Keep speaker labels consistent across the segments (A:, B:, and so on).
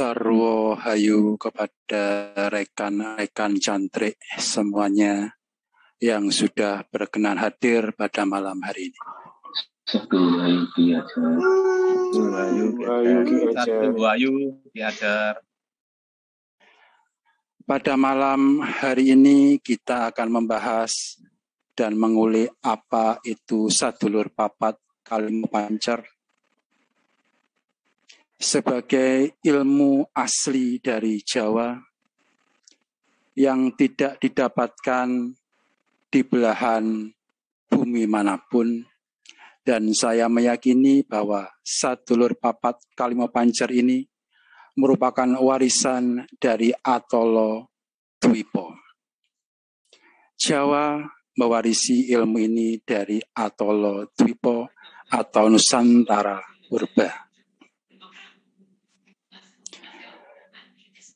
A: Sarwo hayu kepada rekan-rekan cantrik semuanya yang sudah berkenan hadir pada malam hari ini.
B: Satu hayu diajar.
A: Pada malam hari ini kita akan membahas dan mengulik apa itu sadulur papat kalimo pancer sebagai ilmu asli dari Jawa yang tidak didapatkan di belahan bumi manapun, dan saya meyakini bahwa sadulur papat kalimo pancer ini merupakan warisan dari Atolo Dwipo. Jawa mewarisi ilmu ini dari Atolo Dwipo atau Nusantara Purba.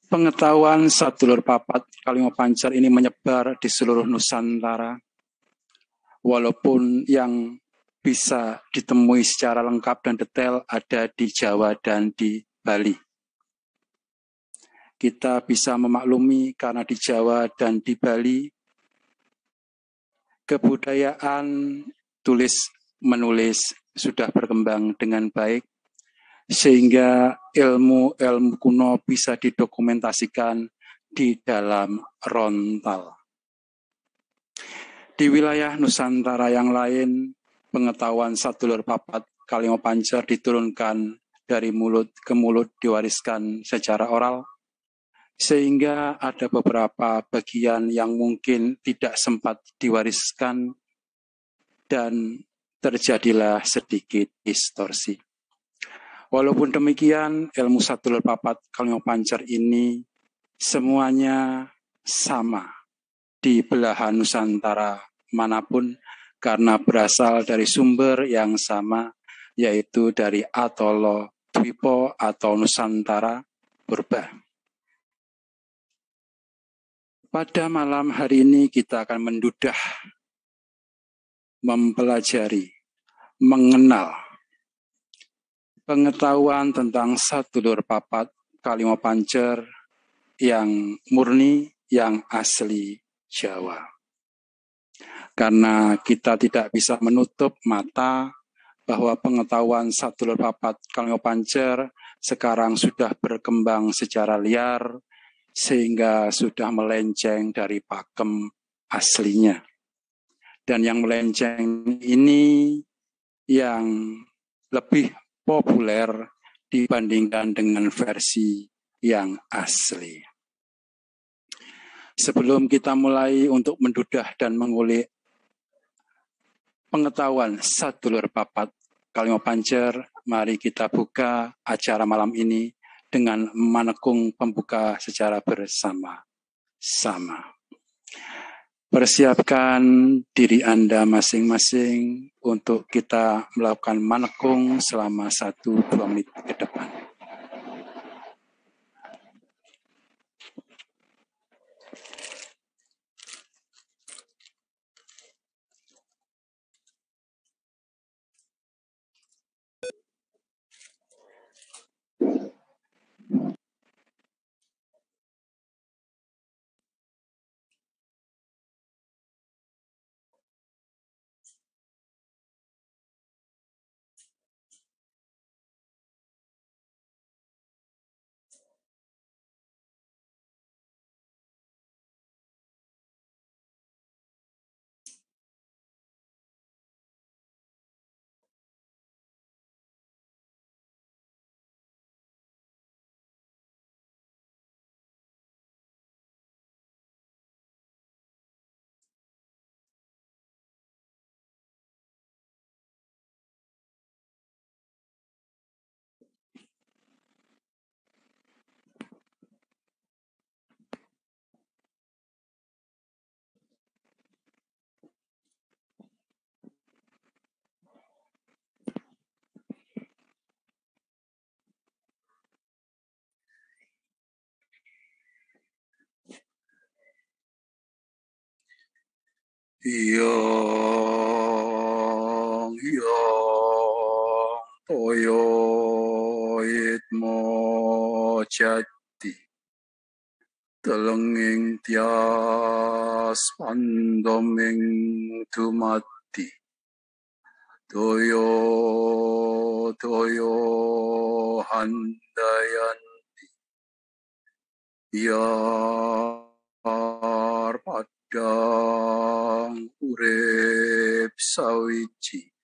A: Pengetahuan sadulur papat kalimo pancer ini menyebar di seluruh Nusantara, walaupun yang bisa ditemui secara lengkap dan detail ada di Jawa dan di Bali. Kita bisa memaklumi karena di Jawa dan di Bali kebudayaan tulis-menulis sudah berkembang dengan baik, sehingga ilmu-ilmu kuno bisa didokumentasikan di dalam rontal. Di wilayah Nusantara yang lain, pengetahuan sadulur papat kalimo pancer diturunkan dari mulut ke mulut, diwariskan secara oral, sehingga ada beberapa bagian yang mungkin tidak sempat diwariskan dan terjadilah sedikit distorsi. Walaupun demikian, ilmu sadulur papat kalimo pancer ini semuanya sama di belahan Nusantara manapun karena berasal dari sumber yang sama, yaitu dari Atolo Dwipo atau Nusantara Purba. Pada malam hari ini kita akan mendudah, mempelajari, mengenal pengetahuan tentang sadulur papat kalimo pancer yang murni, yang asli Jawa. Karena kita tidak bisa menutup mata bahwa pengetahuan sadulur papat kalimo pancer sekarang sudah berkembang secara liar, sehingga sudah melenceng dari pakem aslinya. Dan yang melenceng ini yang lebih populer dibandingkan dengan versi yang asli. Sebelum kita mulai untuk mendudah dan mengulik pengetahuan sadulur papat kalimo pancer, mari kita buka acara malam ini dengan manekung pembuka secara bersama-sama. Persiapkan diri Anda masing-masing untuk kita melakukan manekung selama 1-2 menit ke depan. Yang toyo itmo jati telenging tias pandoming dumati toyo handayanti yar padang urip sawiji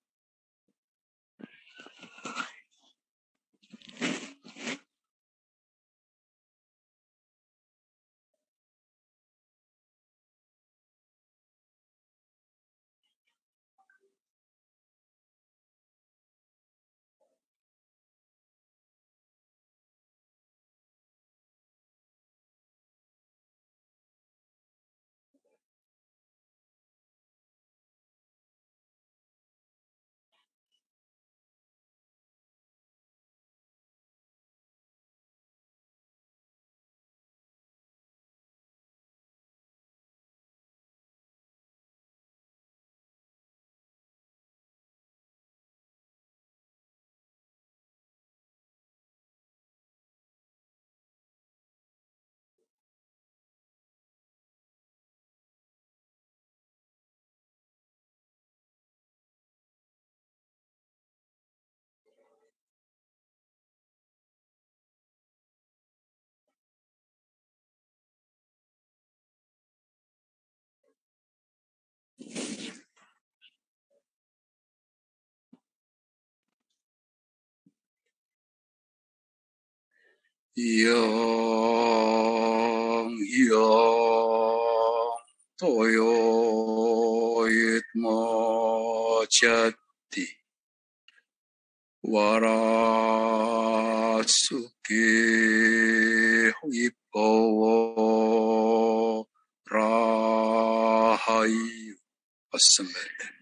A: yang toyo itmo jati warasuki wibowo rahayu Assalamualaikum.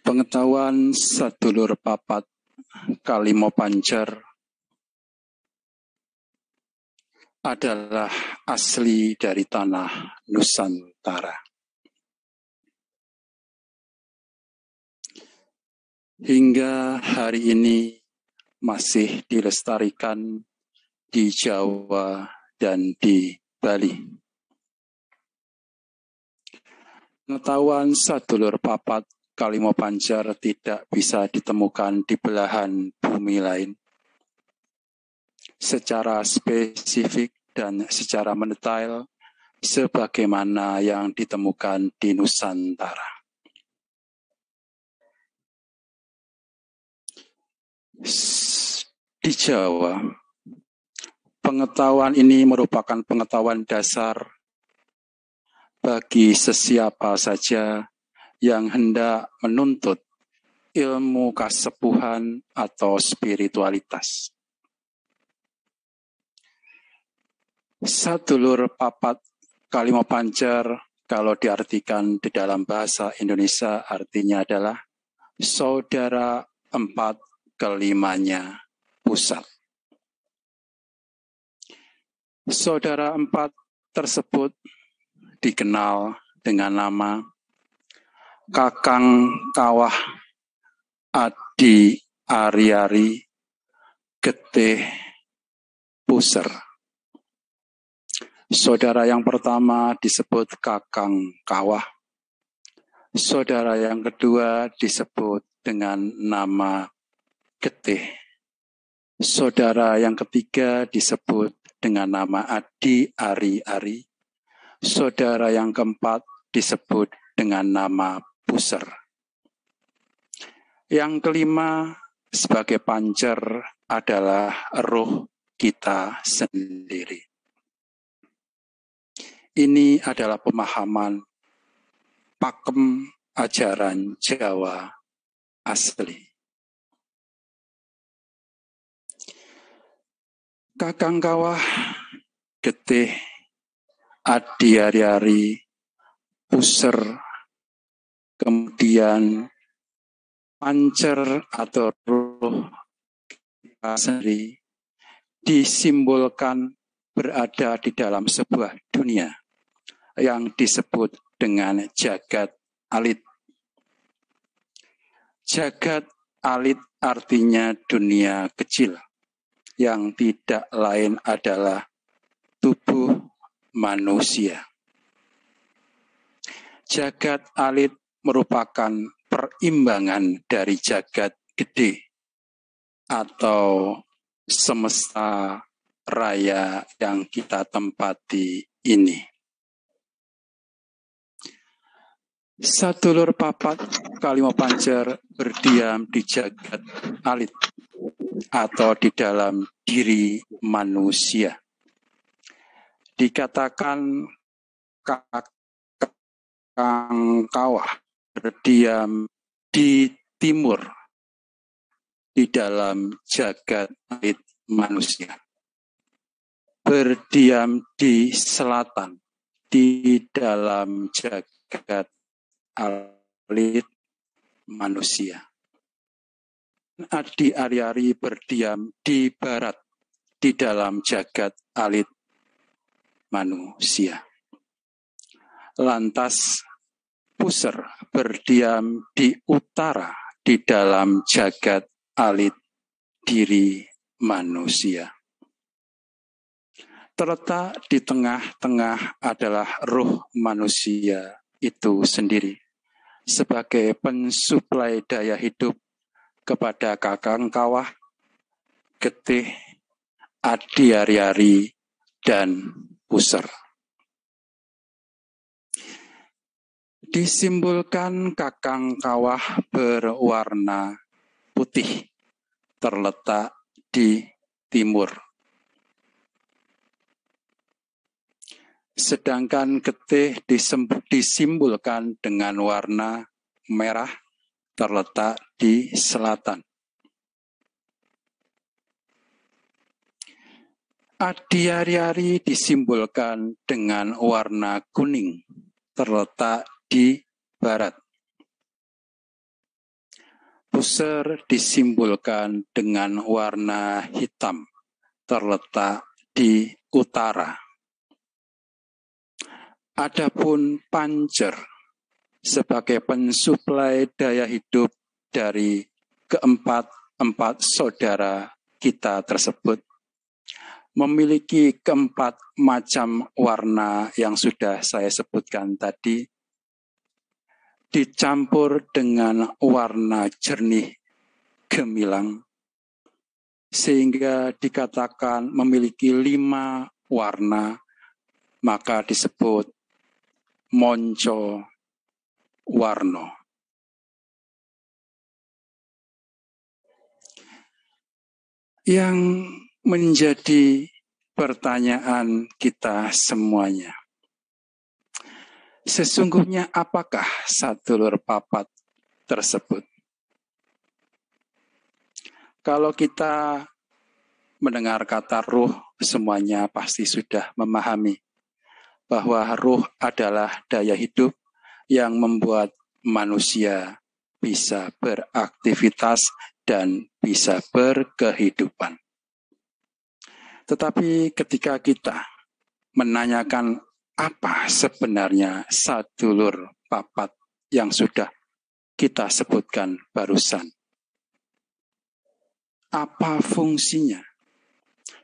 A: Pengetahuan sadulur papat kalimo pancer adalah asli dari tanah Nusantara. Hingga hari ini masih dilestarikan di Jawa dan di Bali. Pengetahuan sadulur papat kalimo pancer tidak bisa ditemukan di belahan bumi lain. Secara spesifik dan secara mendetail, sebagaimana yang ditemukan di Nusantara. Di Jawa, pengetahuan ini merupakan pengetahuan dasar bagi sesiapa saja yang hendak menuntut ilmu kasepuhan atau spiritualitas. Sadulur papat kalimo pancer kalau diartikan di dalam bahasa Indonesia artinya adalah saudara empat kelimanya pusat. Saudara empat tersebut dikenal dengan nama Kakang Kawah Adi Ari-ari Getih Puser. Saudara yang pertama disebut Kakang Kawah. Saudara yang kedua disebut dengan nama Getih. Saudara yang ketiga disebut dengan nama Adi Ari-ari. Saudara yang keempat disebut dengan nama Puser. Yang kelima sebagai pancer adalah roh kita sendiri. Ini adalah pemahaman pakem ajaran Jawa asli. Kakang Kawah, Getih, Adi Ari-ari, Puser, kemudian pancer atau roh sendiri disimbolkan berada di dalam sebuah dunia yang disebut dengan jagat alit. Jagat alit artinya dunia kecil yang tidak lain adalah tubuh manusia. Jagat alit merupakan perimbangan dari jagat gede atau semesta raya yang kita tempati ini. Sadulur papat kalimo pancer berdiam di jagat alit atau di dalam diri manusia. Dikatakan kakang kawah berdiam di timur di dalam jagat alit manusia. Berdiam di selatan di dalam jagat alit manusia. Adi Aryari berdiam di barat di dalam jagat alit manusia. Lantas Puser berdiam di utara di dalam jagat alit diri manusia. Terletak di tengah-tengah adalah ruh manusia itu sendiri sebagai pensuplai daya hidup kepada kakang kawah, getih, adi aryari, dan puser. Disimbolkan kakang kawah berwarna putih, terletak di timur. Sedangkan getih disimbolkan dengan warna merah, terletak di selatan. Adi aryari disimbolkan dengan warna kuning, terletak di barat. Puser disimbolkan dengan warna hitam, terletak di utara. Adapun pancer sebagai pensuplai daya hidup dari keempat saudara kita tersebut memiliki keempat macam warna yang sudah saya sebutkan tadi, dicampur dengan warna jernih gemilang, sehingga dikatakan memiliki 5 warna, maka disebut monco warno. Yang menjadi pertanyaan kita semuanya, sesungguhnya apakah sadulur papat tersebut? Kalau kita mendengar kata ruh, semuanya pasti sudah memahami bahwa ruh adalah daya hidup yang membuat manusia bisa beraktivitas dan bisa berkehidupan. Tetapi ketika kita menanyakan apa sebenarnya sadulur papat yang sudah kita sebutkan barusan, apa fungsinya?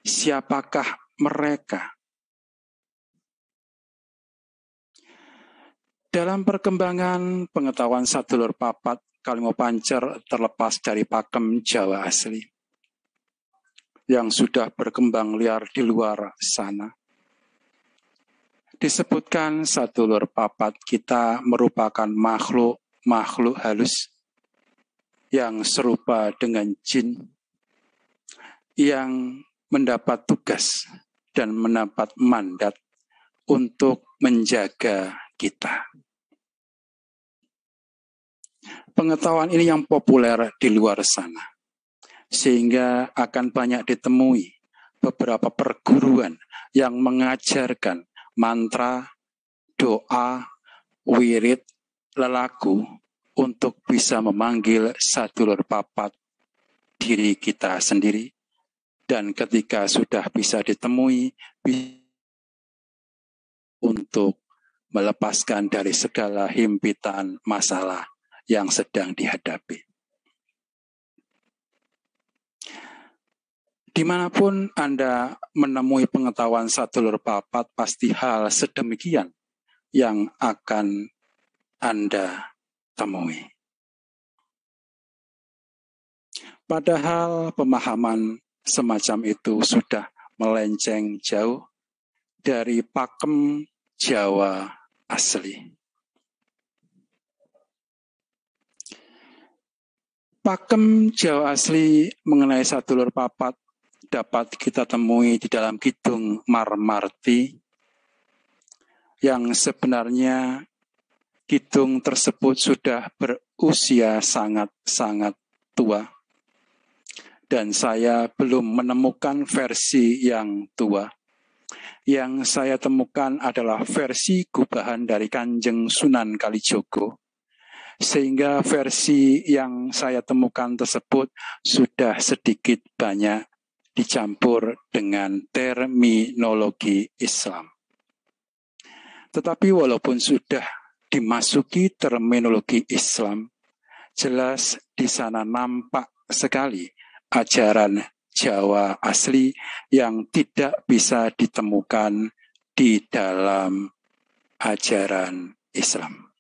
A: Siapakah mereka? Dalam perkembangan pengetahuan sadulur papat kalimo pancer terlepas dari pakem Jawa asli yang sudah berkembang liar di luar sana, disebutkan sadulur papat kita merupakan makhluk halus yang serupa dengan jin yang mendapat tugas dan mendapat mandat untuk menjaga kita. Pengetahuan ini yang populer di luar sana, sehingga akan banyak ditemui beberapa perguruan yang mengajarkan mantra, doa, wirid, lelaku untuk bisa memanggil sadulur papat diri kita sendiri dan ketika sudah bisa ditemui, untuk melepaskan dari segala himpitan masalah yang sedang dihadapi. Dimanapun Anda menemui pengetahuan sadulur papat, pasti hal sedemikian yang akan Anda temui. Padahal pemahaman semacam itu sudah melenceng jauh dari pakem Jawa asli. Pakem Jawa asli mengenai sadulur papat dapat kita temui di dalam Kidung Marmarti, yang sebenarnya kidung tersebut sudah berusia sangat-sangat tua. Dan saya belum menemukan versi yang tua. Yang saya temukan adalah versi gubahan dari Kanjeng Sunan Kalijogo. Sehingga versi yang saya temukan tersebut sudah sedikit banyak dicampur dengan terminologi Islam. Tetapi walaupun sudah dimasuki terminologi Islam, jelas di sana nampak sekali ajaran Jawa asli yang tidak bisa ditemukan di dalam ajaran Islam.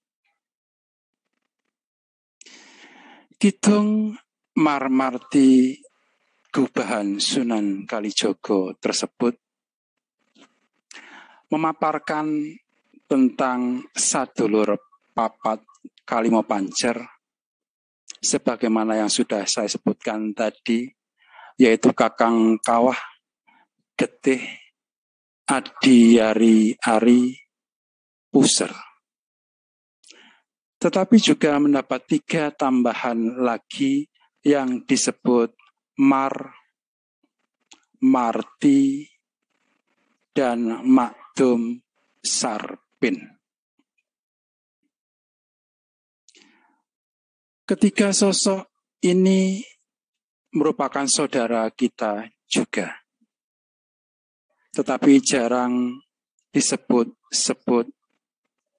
A: Kidung Marmarti gubahan Sunan Kalijogo tersebut memaparkan tentang sadulur papat kalimo pancer sebagaimana yang sudah saya sebutkan tadi, yaitu Kakang Kawah, Getih, Adi Ari Ari, Puser. Tetapi juga mendapat 3 tambahan lagi yang disebut Mar, Marti, dan Makdum Sarpin. Ketiga sosok ini merupakan saudara kita juga, tetapi jarang disebut-sebut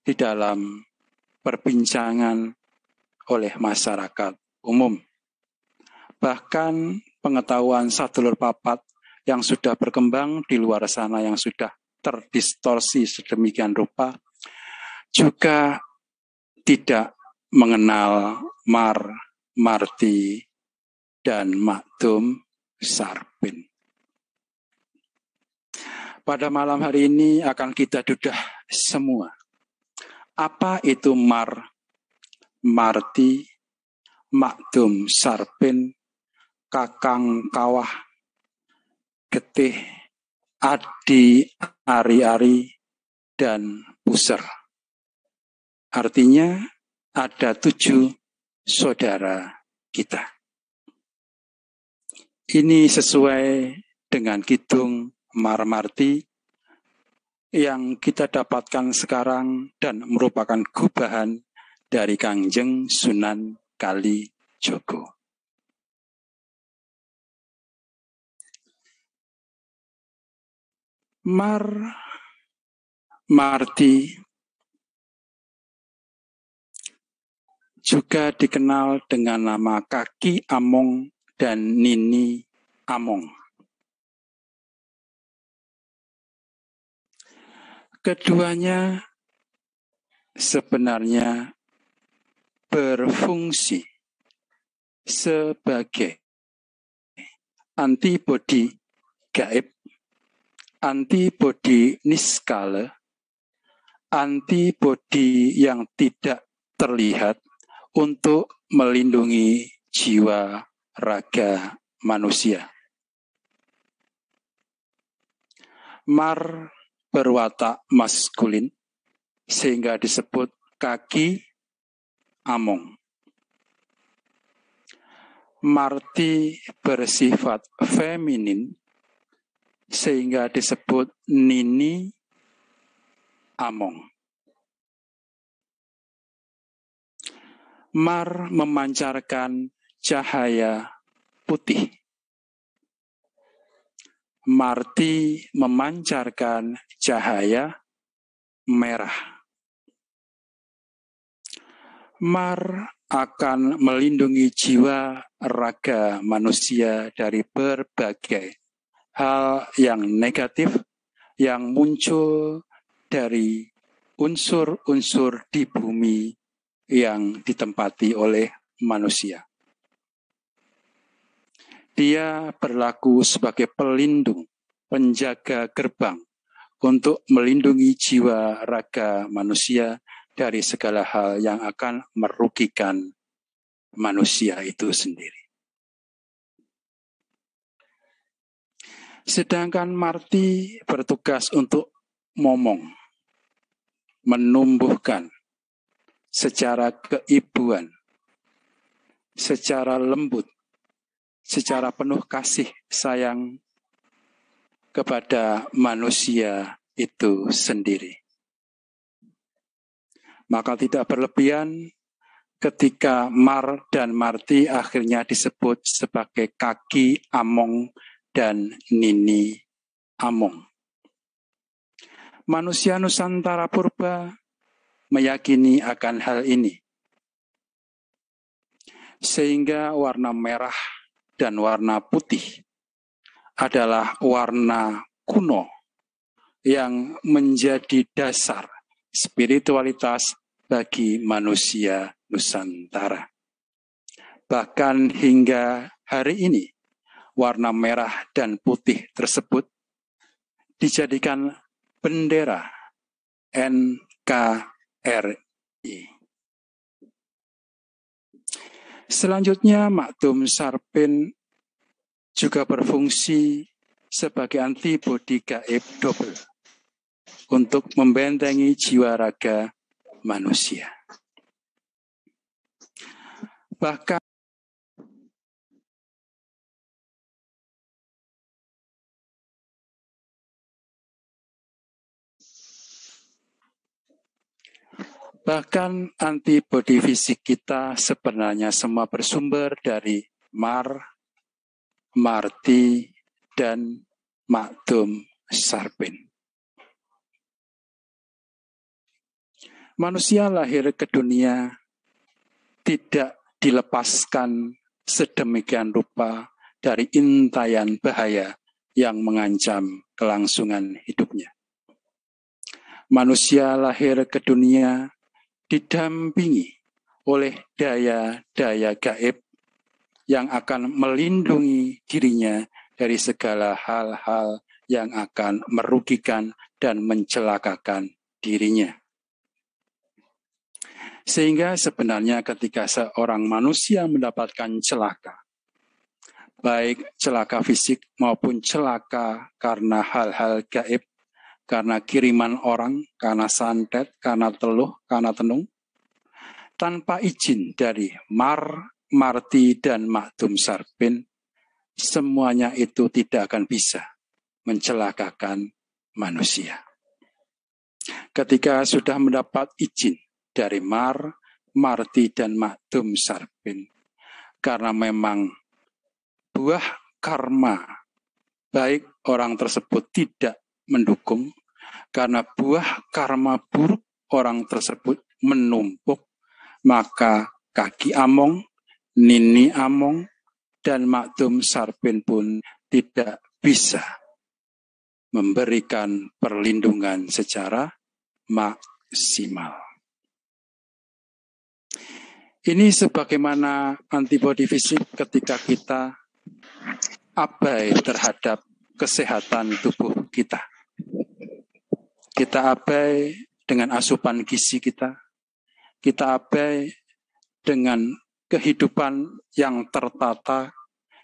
A: di dalam perbincangan oleh masyarakat umum. Bahkan pengetahuan sadulur papat yang sudah berkembang di luar sana, yang sudah terdistorsi sedemikian rupa, juga tidak mengenal Mar, Marti, dan Makdum Sarpin. Pada malam hari ini akan kita dudah semua. Apa itu Mar, Marti, Makdum Sarpin, Kakang Kawah, Getih, Adi Ari Ari, dan Puser. Artinya ada 7 saudara kita. Ini sesuai dengan Kidung Marmarti yang kita dapatkan sekarang dan merupakan gubahan dari Kanjeng Sunan Kalijogo. Marti juga dikenal dengan nama Kaki Among dan Nini Among. Keduanya sebenarnya berfungsi sebagai antibodi gaib, antibodi niskala, antibodi yang tidak terlihat untuk melindungi jiwa raga manusia. Mar berwatak maskulin sehingga disebut Kaki Among. Marti bersifat feminin sehingga disebut Nini Among. Mar memancarkan cahaya putih Marti memancarkan cahaya merah. Mar akan melindungi jiwa raga manusia dari berbagai hal yang negatif yang muncul dari unsur-unsur di bumi yang ditempati oleh manusia. Dia berlaku sebagai pelindung, penjaga gerbang untuk melindungi jiwa raga manusia dari segala hal yang akan merugikan manusia itu sendiri. Sedangkan Marti bertugas untuk momong, menumbuhkan secara keibuan, secara lembut, secara penuh kasih sayang kepada manusia itu sendiri. Maka tidak berlebihan ketika Mar dan Marti akhirnya disebut sebagai kaki Among dan Nini Among. Manusia Nusantara purba meyakini akan hal ini. Sehingga warna merah dan warna putih adalah warna kuno yang menjadi dasar spiritualitas bagi manusia Nusantara. Bahkan hingga hari ini, warna merah dan putih tersebut dijadikan bendera NKRI. Selanjutnya, Maktum Sarpin juga berfungsi sebagai antibodi gaib double untuk membentengi jiwa raga manusia. Bahkan antibodi fisik kita sebenarnya semua bersumber dari Mar, Marti, dan Maktum Sarpin. Manusia lahir ke dunia tidak dilepaskan sedemikian rupa dari intayan bahaya yang mengancam kelangsungan hidupnya. Manusia lahir ke dunia didampingi oleh daya-daya gaib yang akan melindungi dirinya dari segala hal-hal yang akan merugikan dan mencelakakan dirinya. Sehingga sebenarnya ketika seorang manusia mendapatkan celaka, baik celaka fisik maupun celaka karena hal-hal gaib, karena kiriman orang, karena santet, karena teluh, karena tenung, tanpa izin dari Mar, Marti, dan Maktum Sarpin, semuanya itu tidak akan bisa mencelakakan manusia. Ketika sudah mendapat izin dari Mar, Marti, dan Maktum Sarpin, karena memang buah karma, baik orang tersebut tidak mendukung, karena buah karma buruk orang tersebut menumpuk, maka kaki Among, Nini Among, dan Maktum Sarpin pun tidak bisa memberikan perlindungan secara maksimal. Ini sebagaimana antibodi fisik ketika kita abai terhadap kesehatan tubuh kita. Kita abai dengan asupan gizi kita. Kita abai dengan kehidupan yang tertata.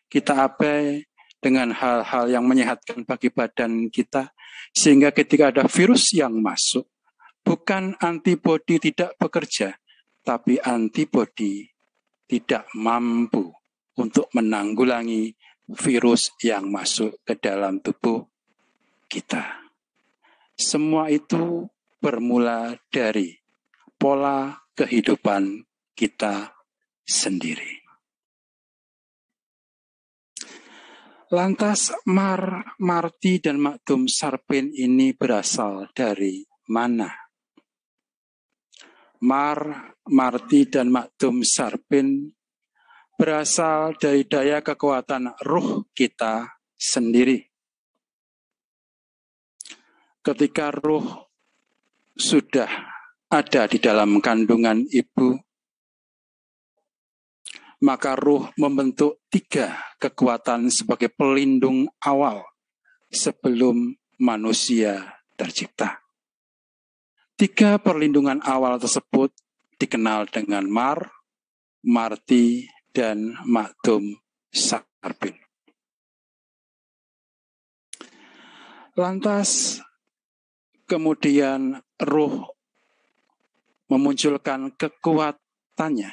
A: Kita abai dengan hal-hal yang menyehatkan bagi badan kita. Sehingga ketika ada virus yang masuk, bukan antibodi tidak bekerja, tapi antibodi tidak mampu untuk menanggulangi virus yang masuk ke dalam tubuh kita. Semua itu bermula dari pola kehidupan kita sendiri. Lantas Marti dan Maktum Sarpin ini berasal dari mana? Marti dan Maktum Sarpin berasal dari daya kekuatan ruh kita sendiri. Ketika ruh sudah ada di dalam kandungan ibu, maka ruh membentuk 3 kekuatan sebagai pelindung awal sebelum manusia tercipta. 3 perlindungan awal tersebut dikenal dengan Marti, dan Maktum Sarpin. Lantas kemudian ruh memunculkan kekuatannya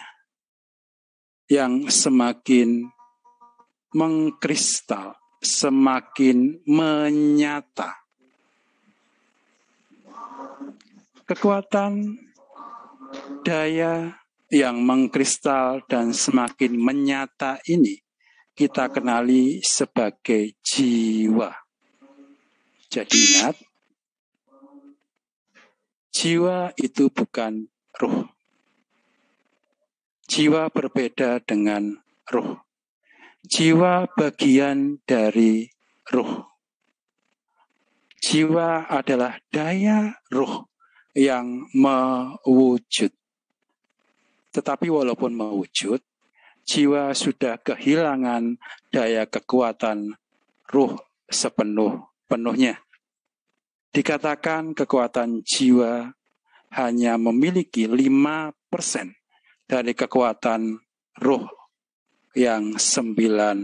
A: yang semakin mengkristal, semakin menyata. Kekuatan daya yang mengkristal dan semakin menyata ini kita kenali sebagai jiwa. Jadi ingat, jiwa itu bukan ruh. Jiwa berbeda dengan ruh. Jiwa bagian dari ruh. Jiwa adalah daya ruh yang mewujud. Tetapi walaupun mewujud, jiwa sudah kehilangan daya kekuatan ruh sepenuh-penuhnya. Dikatakan kekuatan jiwa hanya memiliki 5% dari kekuatan ruh yang 95%.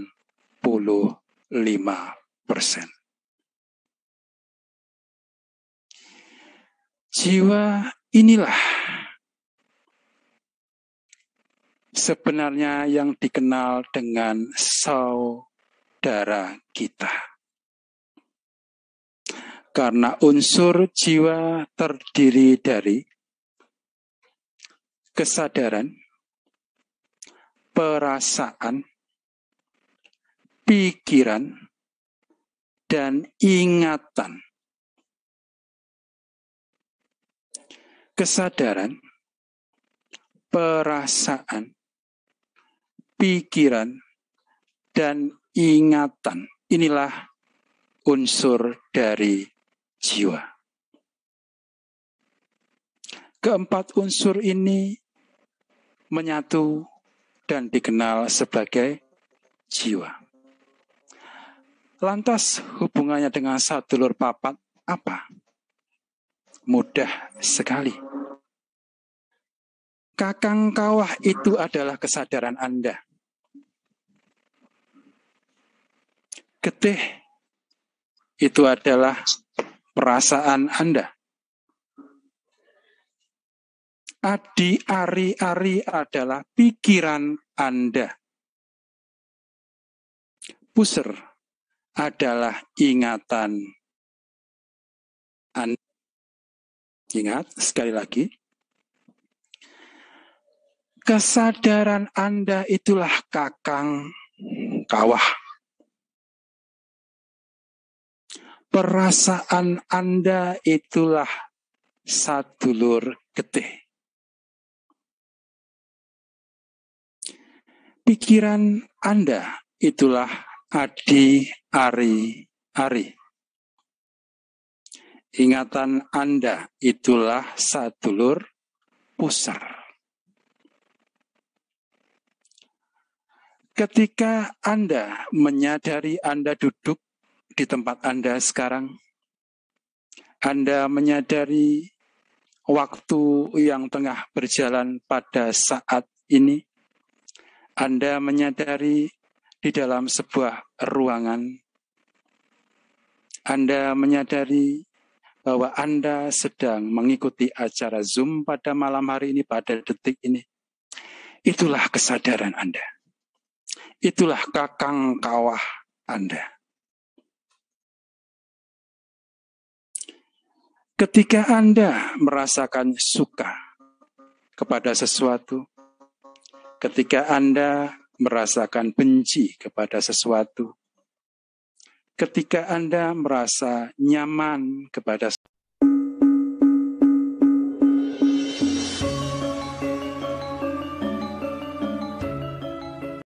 A: Jiwa inilah sebenarnya yang dikenal dengan saudara kita. Karena unsur jiwa terdiri dari kesadaran, perasaan, pikiran, dan ingatan. Kesadaran, perasaan, pikiran, dan ingatan. Inilah unsur dari jiwa. Keempat unsur ini menyatu dan dikenal sebagai jiwa. Lantas hubungannya dengan sadulur papat apa? Mudah sekali. Kakang kawah itu adalah kesadaran Anda. Getih itu adalah perasaan Anda. Adi, ari adalah pikiran Anda. Puser adalah ingatan Anda. Ingat sekali lagi. Kesadaran Anda itulah kakang kawah. Perasaan Anda itulah sadulur getih. Pikiran Anda itulah adi, ari. Ingatan Anda itulah sadulur puser. Ketika Anda menyadari Anda duduk di tempat Anda sekarang, Anda menyadari waktu yang tengah berjalan pada saat ini, Anda menyadari di dalam sebuah ruangan, Anda menyadari bahwa Anda sedang mengikuti acara Zoom pada malam hari ini, pada detik ini. Itulah kesadaran Anda. Itulah kakang kawah Anda. Ketika Anda merasakan suka kepada sesuatu, ketika Anda merasakan benci kepada sesuatu, Ketika Anda merasa nyaman kepada